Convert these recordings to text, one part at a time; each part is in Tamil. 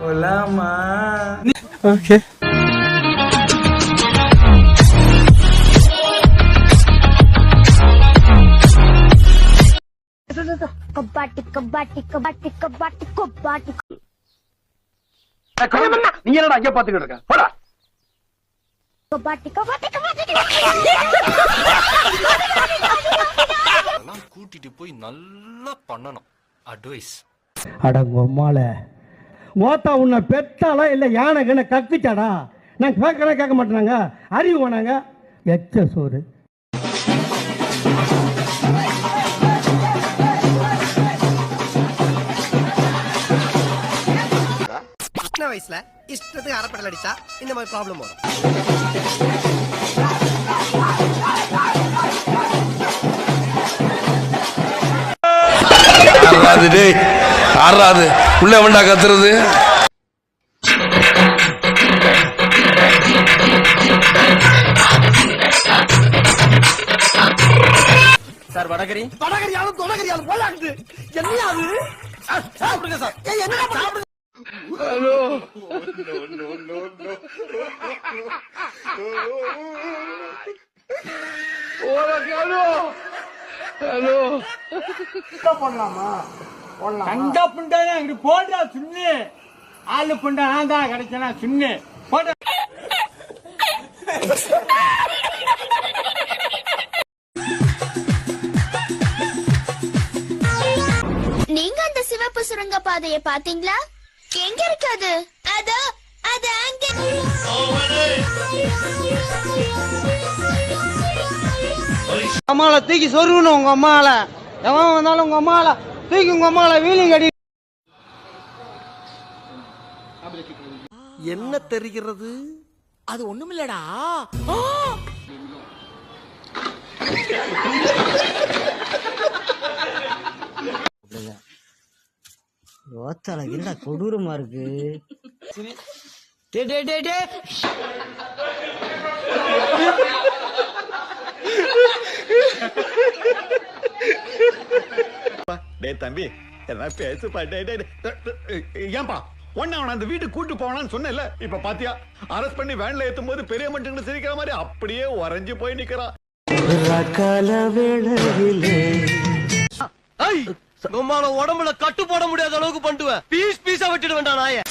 போலாமா? ஓகே. கபாட்டி கபாட்டி கபாட்டி கபாட்டி கபாட்டி. நீ என்னடா அங்க பாத்துக்கிட்டு இருக்க? போடா. கபாட்டி கபாட்டி கபாட்டி. அதெல்லாம் கூட்டிட்டு போய் நல்லா பண்ணணும். அட்வைஸ். அடங்கொம்மால மோத்தா உன்னை பெத்தாலா இல்ல யானை கண்ண கக்குச்சாடா? நான் கேட்க மாட்டேனாங்க, அறிவு வேணாங்க. எச்ச சோறு. சின்ன வயசுல இஷ்டத்துக்கு அரைப்படல் அடிச்சா இந்த மாதிரி ப்ராப்ளம் வரும். ஆறாது உள்ள வேண்டா கத்துறது. சார் வடகரி வடகரியாலும் தொடகரியாலும் போலாக்குது. என்னையாது சாப்பிடுங்க சார். என்ன சாப்பிடுங்க. ஹலோ ஹலோ போடலாமா? போடலாம். கஞ்சா புண்டானா இங்க போடுறா சுண்ணு. ஆளு புண்டா நான் தான் கிடைச்சனா சுண்ணு. போட. நீங்க அந்த சிவப்பு சுரங்க பாதையை பாத்தீங்களா? எங்க இருக்காது? அதோ அது அங்க. அம்மால தூக்கி சொருகணும். உங்க அம்மால எவன் வந்தாலும் உங்க அம்மால தூக்கி உங்க அம்மால வீலிங் அடி. என்ன தெரிகிறது? அது ஒண்ணுமில்லடா. ஓத்தால என்ன கொடூரமா இருக்கு. தம்பி பேசுப்பா. ஏன்பா ஒன்னு அவன அந்த வீட்டுக்கு கூட்டு போவானு சொன்னல, இப்ப பாத்தியா அரெஸ்ட் பண்ணி வேன்ல ஏத்தும் போது பெரிய மனுஷங்க சிரிக்கிற மாதிரி அப்படியே உறைஞ்சு போய் நிக்கிறான். உம்மால உடம்புல கட்டு போட முடியாத அளவுக்கு பண்ணுவேன். பீஸ் பீஸா விட்டுட்டு வேண்டாம் நாய.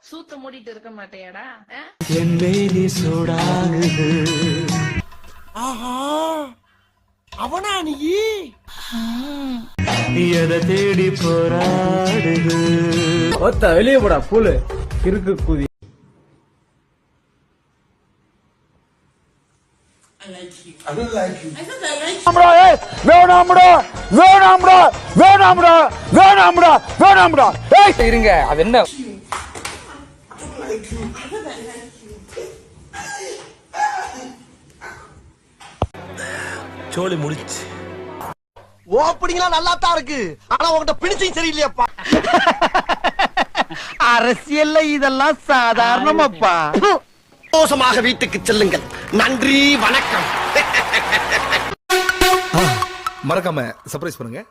சூத்த மூடிட்டு இருக்க மாட்டேடா. ஆஹா அவனா நீ எதை தேடி போராடுது. ஓத்தா வெளியே போடா பூலு இருக்கு கூதி. இருங்க அது என்ன சோலி முடிச்சு. ஓப்பனிங்லாம் நல்லா தான் இருக்கு. ஆனா உன்கிட்ட பிடிச்சும் சரியில்லையாப்பா. அரசியல்ல இதெல்லாம் சாதாரணமாப்பா. சந்தோஷமாக வீட்டுக்கு செல்லுங்கள். நன்றி வணக்கம். மறக்காம சர்ப்ரைஸ் பண்ணுங்க.